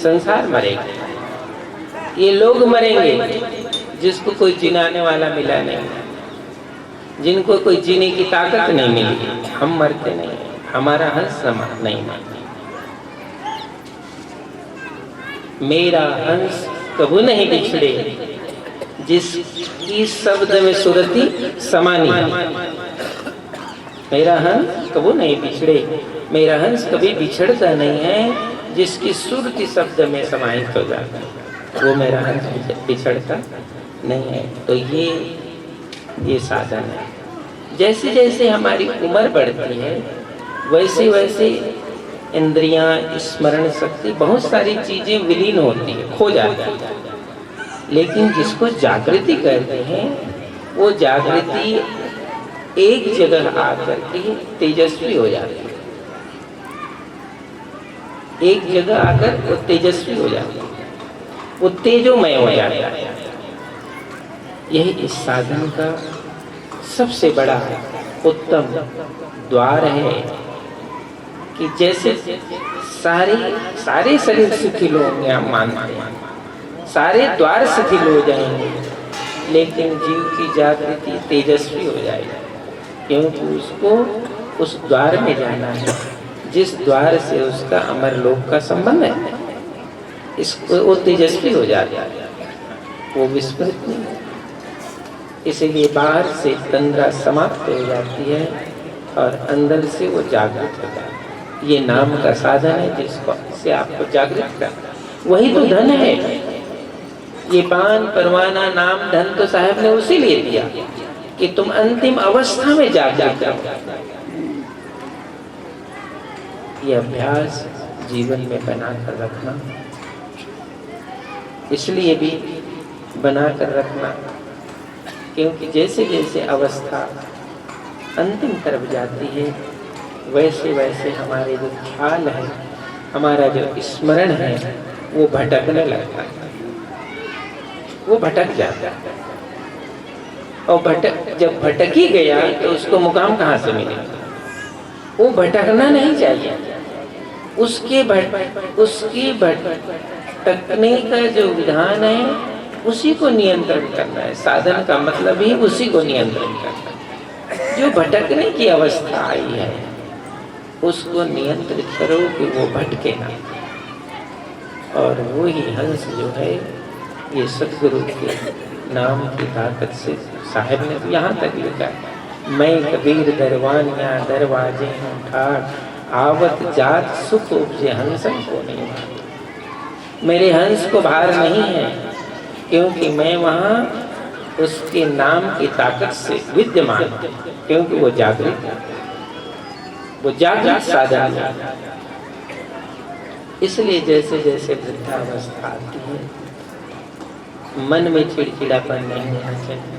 संसार मरेगा, ये लोग मरेंगे जिसको कोई जिनाने वाला मिला नहीं, जिनको कोई जीने की ताकत नहीं मिली। हम मरते नहीं, हमारा हंस नहीं मरता। मेरा हंस कबू नहीं बिछड़े, जिसकी शब्द में सुरती समानी। मेरा हंस कबू नहीं बिछड़े, मेरा हंस कभी बिछड़ता नहीं है, जिसकी सुरती शब्द में समाहित हो जाता है वो मेरा हंस बिछड़ता नहीं है। तो ये साधन है। जैसे जैसे हमारी उम्र बढ़ती है वैसे वैसे इंद्रियां, स्मरण शक्ति, बहुत सारी चीजें विलीन होती है, खो जाती है। लेकिन जिसको जागृति कहते हैं वो जागृति एक जगह आकर के तेजस्वी हो जाती है, एक जगह आकर वो तेजस्वी हो जाता है, वो तेजोमय हो जाता है। यही इस साधन का सबसे बड़ा उत्तम द्वार है कि जैसे सारे शरीर शिथिल होंगे, हम मानते हैं सारे द्वार शिथिल हो जाएंगे, लेकिन जीव की जागृति तेजस्वी हो जाएगी, क्योंकि उसको उस द्वार में जाना है जिस द्वार से उसका अमर लोक का संबंध है। इसको वो तेजस्वी हो जाता है, वो विस्मृत नहीं है। इसीलिए बाहर से तंद्रा समाप्त हो जाती है और अंदर से वो जागृत हो जाता है। ये नाम का साधन है जिसको से आपको जागृत करना। वही तो धन है। ये पान, परवाना, नाम, धन तो साहब ने उसी लिए दिया कि तुम अंतिम अवस्था में जागृत करो। ये अभ्यास जीवन में बनाकर रखना, इसलिए भी बनाकर रखना क्योंकि जैसे जैसे अवस्था अंतिम तरफ जाती है वैसे वैसे हमारे जो ख्याल है, हमारा जो स्मरण है वो भटकने लगता है, वो भटक जाता है। और जब भटक ही गया तो उसको मुकाम कहाँ से मिलेगा? वो भटकना नहीं चाहिए। उसके भटकने का जो विधान है उसी को नियंत्रण करना है। साधन का मतलब ही उसी को नियंत्रण करना है। जो भटकने की अवस्था आई है उसको नियंत्रित करो कि वो भटके ना। और वो ही हंस जो है ये सद्गुरु के नाम की ताकत से साहिब ने तो यहाँ तक लिखा है, मैं कबीर दरवानिया दरवाजे हूँ ठाक, आवत जात सुख उपजे हंसन को नहीं भार। मेरे हंस को भार नहीं है क्योंकि मैं वहाँ उसके नाम की ताकत से विद्यमान, क्योंकि वो जागृत है, वो जागृत साधन है। इसलिए जैसे जैसे वृद्धावस्था आती है मन में चिड़चिड़ापन नहीं होना चाहिए।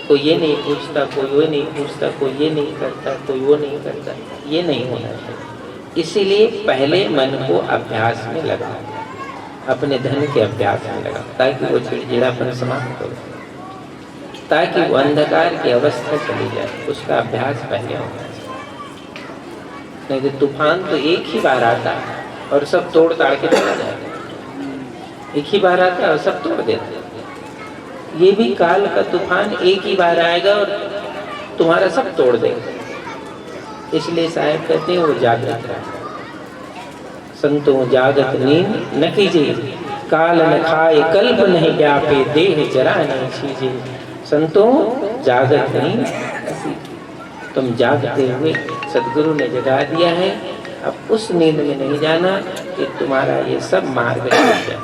कोई ये नहीं पूछता, कोई वो नहीं पूछता, कोई ये नहीं करता, कोई वो नहीं करता, ये नहीं होना चाहिए। इसीलिए पहले मन को अभ्यास में लगा, अपने धन के अभ्यास में लगा, ताकि वो चिड़चिड़ापन समाप्त हो, ताकि वो अंधकार की अवस्था चली जाए। उसका अभ्यास पहले होना चाहिए। नहीं तो तूफान तो एक ही बार आता है और सब तोड़ ताड़ के चला जाएगा। एक ही बार आता है और सब तोड़ देता है। ये भी काल का तूफान एक ही बार आएगा और तुम्हारा सब तोड़ देगा। इसलिए साहब कहते हैं वो जागृत रहे। संतों जागत नींद न कीजिए, काल न खाए कल्प नहीं व्यापे, देह जरा नहीं छीजे। संतों जागत नींद, तुम जागते हुए सदगुरु ने जगा दिया है, अब उस नींद में नहीं जाना कि तुम्हारा ये सब मार्ग छूट जाए।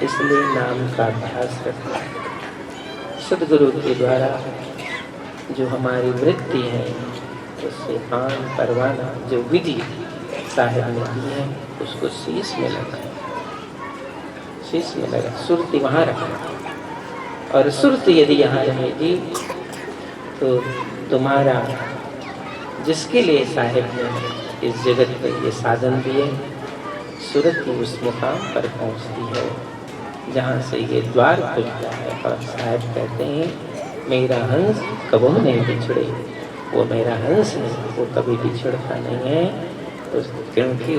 इसलिए नाम का अभ्यास करना। सद्गुरु के द्वारा जो हमारी वृत्ति है उससे पान परवाना जो विधि साहिब ने दी है उसको शीश में लगा, शीश में लगा, सुरती वहाँ रखना। और सुरती यदि यहाँ रहेगी तो तुम्हारा जिसके लिए साहिब ने इस जगत में ये साधन दिए, सुरती उस मुकाम पर पहुँचती है जहाँ से ये द्वार खुलता है। और साहब कहते हैं मेरा हंस कबू नहीं बिछड़े, वो मेरा हंस नहीं, वो कभी बिछड़ता नहीं है। क्योंकि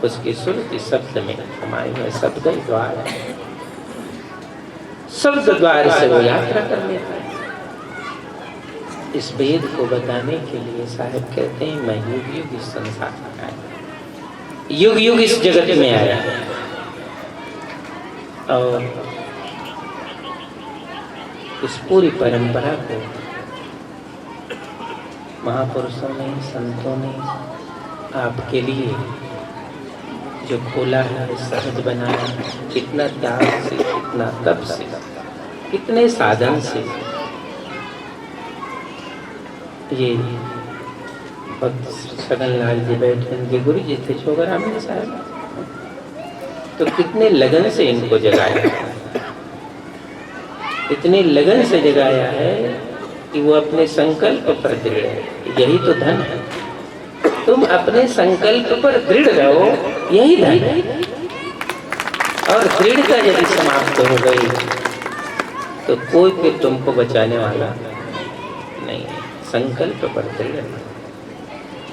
उसकी सुरति शब्द में हमारे में शब्द द्वार है, शब्द द्वार से वो यात्रा कर लेता है। इस वेद को बताने के लिए साहब कहते हैं मैं युग युग इस संसार में आया, युग युग इस जगत में आया और इस पूरी परंपरा को महापुरुषों ने, संतों ने आपके लिए जो खोला है, सहज बनाया, कितना त्याग से, कितना तप से, कितने साधन से ये भक्त छगन लाल जी बैठे, इनके गुरु जी थे छोगरामन साहब, तो कितने लगन से इनको जगाया, इतने लगन से जगाया है कि वो अपने संकल्प पर दृढ़ है। यही तो धन है, तुम अपने संकल्प पर दृढ़ रहो, यही धन है। और दृढ़ता यदि समाप्त हो गई तो कोई फिर तुमको बचाने वाला नहीं है। संकल्प पर दृढ़,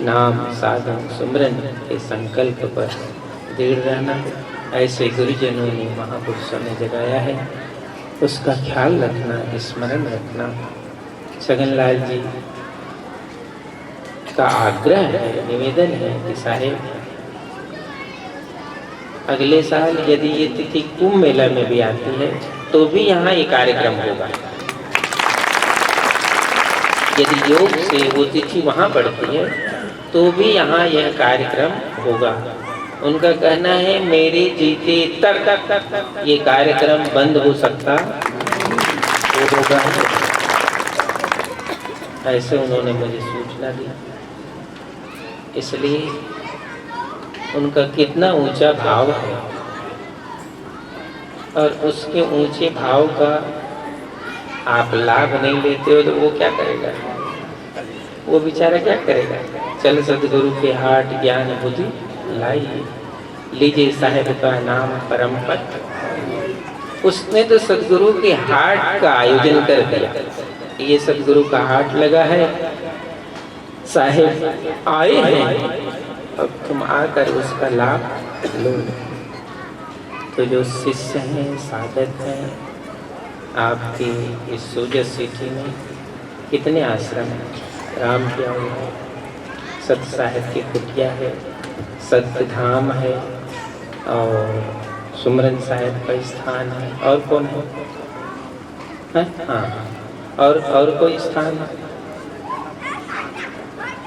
नाम साधन सुमरन के संकल्प पर दृढ़ रहना, ऐसे गुरुजनों ने, महापुरुषों ने जगाया है, उसका ख्याल रखना, स्मरण रखना। छगनलाल जी का आग्रह है, निवेदन है कि साहेब अगले साल यदि ये तिथि कुंभ मेला में भी आती है तो भी यहाँ ये कार्यक्रम होगा। यदि योग से वो तिथि वहाँ पड़ती है तो भी यहाँ यह कार्यक्रम होगा। उनका कहना है मेरे जीते तक ये कार्यक्रम बंद हो सकता वो होगा, ऐसे उन्होंने मुझे सूचना दी। इसलिए उनका कितना ऊंचा भाव है और उसके ऊंचे भाव का आप लाभ नहीं लेते हो तो वो क्या करेगा, वो बेचारा क्या करेगा। चल सदगुरु के हाट ज्ञान बुद्धि लाइए, लीजिए साहेब का नाम परम पद। उसने तो सदगुरु के हाट का आयोजन कर दिया। ये सदगुरु का हाट लगा है, साहेब आए हैं, अब तुम आकर उसका लाभ लो। तो जो शिष्य हैं, साधक हैं, आपके इस सोजत सिटी में कितने आश्रम हैं, राम प्याऊ है, सत साहिब की कुटिया है, सत्य धाम है और सुमरन साहिब का स्थान है। और कौन है? हाँ, और कोई स्थान है?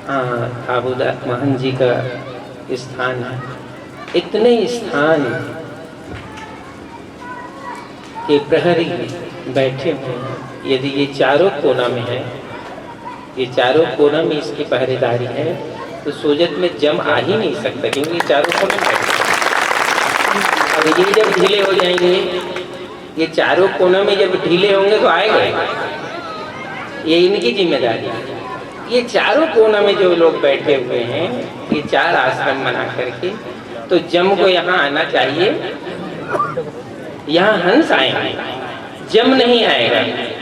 हाँ, आबूदा महन जी का स्थान है। इतने स्थान के प्रहरी बैठे हुए हैं। यदि ये चारों कोना में है, ये चारों कोना में इसकी पहरेदारी है तो सोजत में जम आ ही नहीं सकता, क्योंकि चारों कोने में अब ये जब ढीले हो जाएंगे, ये चारों कोना में जब ढीले होंगे तो आएगा, ये इनकी जिम्मेदारी है। ये चारों कोना में जो लोग बैठे हुए हैं, ये चार आश्रम बना करके, तो जम को यहाँ आना चाहिए। यहाँ हंस आएंगे, जम नहीं आएगा।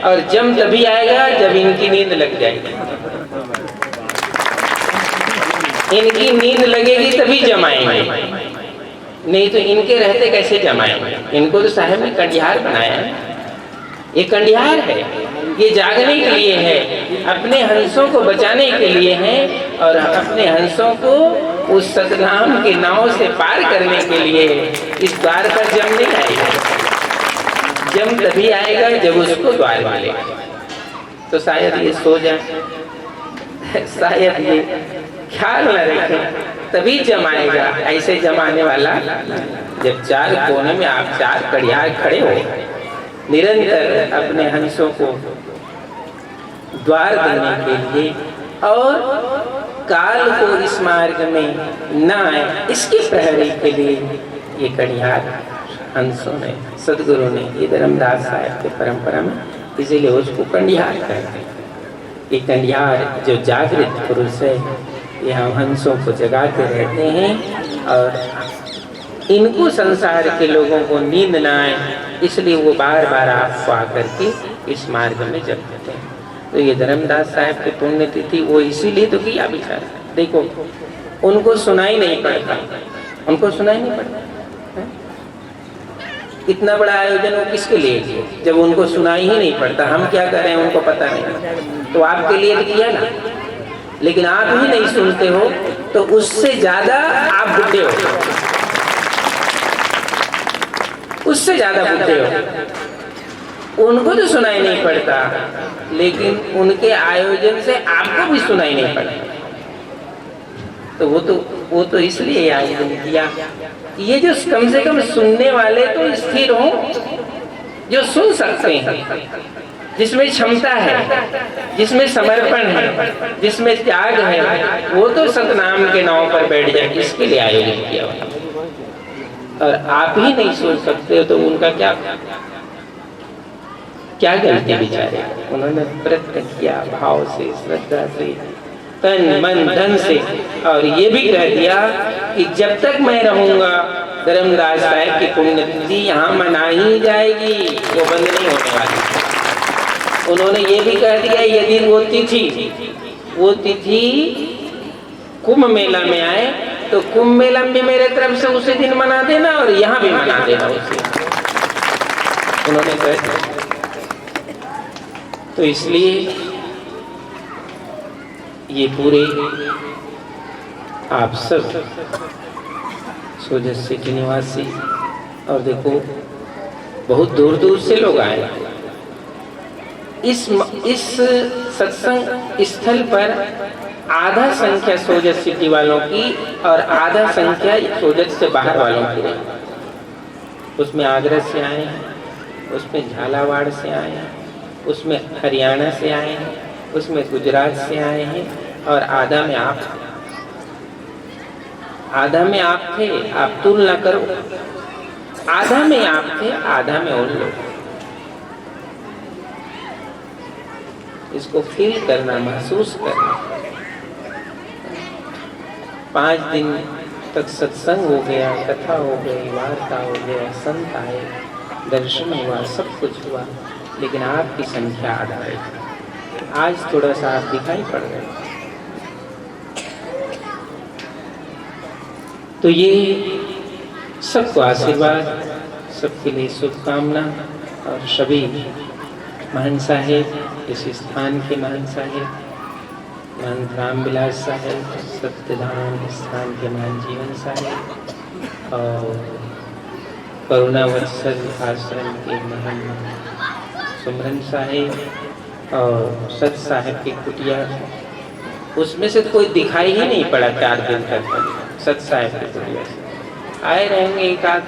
और जम तभी आएगा जब इनकी नींद लग जाएगी। इनकी नींद लगेगी तभी जमाएंगे, नहीं तो इनके रहते कैसे जमाएंगे। इनको तो साहब ने कंडिहार बनाया है, ये कंडिहार है, ये जागने के लिए है, अपने हंसों को बचाने के लिए है और अपने हंसों को उस सतनाम के नाव से पार करने के लिए। इस द्वार पर जम नहीं आएगा, जम तभी आएगा जब उसको द्वार मिलेगा। तो शायद ये सो जाए, शायद ये ख्याल न रखें, तभी जमाएगा। ऐसे जमाने वाला जब चार कोने में आप चार कड़ियार खड़े हो, निरंतर अपने हंसों को द्वार देने के लिए और काल को इस मार्ग में न आए, इसके प्रहरी के लिए ये कड़ियार हंसों ने, सदगुरु ने, ये धर्मदास साहब के परंपरा में इसीलिए उसको कंडिहार कहते हैं। ये कंडिहार जो जागृत पुरुष है, ये हम हंसों को जगाते रहते हैं और इनको संसार के लोगों को नींद न आए, इसलिए वो बार बार आपको आकर के इस मार्ग में जगाते हैं। तो ये धर्मदास साहब की पुण्यतिथि वो इसीलिए तो किया बेचारा। देखो उनको सुनाई नहीं पड़ता, उनको सुनाई नहीं पड़ता। इतना बड़ा आयोजन वो किसके लिए किया जब उनको सुनाई ही नहीं पड़ता? हम क्या कर रहे हैं उनको पता नहीं, तो आपके लिए भी किया ना। लेकिन आप ही नहीं सुनते हो तो उससे ज्यादा आप बुढ़े हो, उससे ज्यादा बुढ़े हो। उनको तो सुनाई नहीं पड़ता, लेकिन उनके आयोजन से आपको भी सुनाई नहीं पड़ता। तो वो तो इसलिए आयोजन किया। ये जो कम से कम सुनने वाले तो स्थिर हो, जो सुन सकते हैं, जिसमें क्षमता है, जिसमें समर्पण है, जिसमें त्याग है, वो तो सतनाम के नाव पर बैठ जाए, इसके लिए आयोजन किया। और आप ही नहीं सुन सकते तो उनका क्या गलती बेचारे। उन्होंने प्रयत्न किया भाव से, श्रद्धा से, तन मन धन से, और ये भी कह दिया कि जब तक मैं रहूंगा धर्मदास साहब की पुण्यतिथि यहाँ मनाई जाएगी, वो बंद नहीं होने वाली। उन्होंने ये भी कह दिया यदि वो तिथि कुंभ मेला में आए तो कुंभ मेला में मेरे तरफ से उसी दिन मना देना और यहाँ भी मना देना उसे, उन्होंने कह दिया। तो इसलिए ये पूरे आप सब सोजत सिटी निवासी, और देखो बहुत दूर दूर से लोग आए इस सत्संग स्थल पर। आधा संख्या सोजत सिटी वालों की और आधा संख्या सोजत से बाहर वालों की रही। उसमें आगरा से आए हैं, उसमें झालावाड़ से आए हैं, उसमें हरियाणा से आए हैं, उसमें गुजरात से आए हैं, और आधा में आप थे। आप तुलना करो, आधा में आप थे, आधा में और लोग। इसको फील करना, महसूस करना। 5 दिन तक सत्संग हो गया, कथा हो गई, वार्ता हो गया, संत आए, दर्शन हुआ, सब कुछ हुआ, लेकिन आपकी संख्या आधा है। आज थोड़ा सा आप दिखाई पड़ रहे हैं। तो ये सबको आशीर्वाद, सबके लिए शुभकामना। और सभी महन साहेब, इस स्थान के महन साहेब, महंत रामविलास साहेब, सत्यधाम स्थान के महंत जीवन साहेब, और करुणा वत्सल आश्रम के महंत सुमरन साहेब, और सत साहेब की कुटिया, उसमें से कोई दिखाई ही नहीं पड़ा 4 दिन तक। सत साहेब की कुटिया से आए रहेंगे एक आध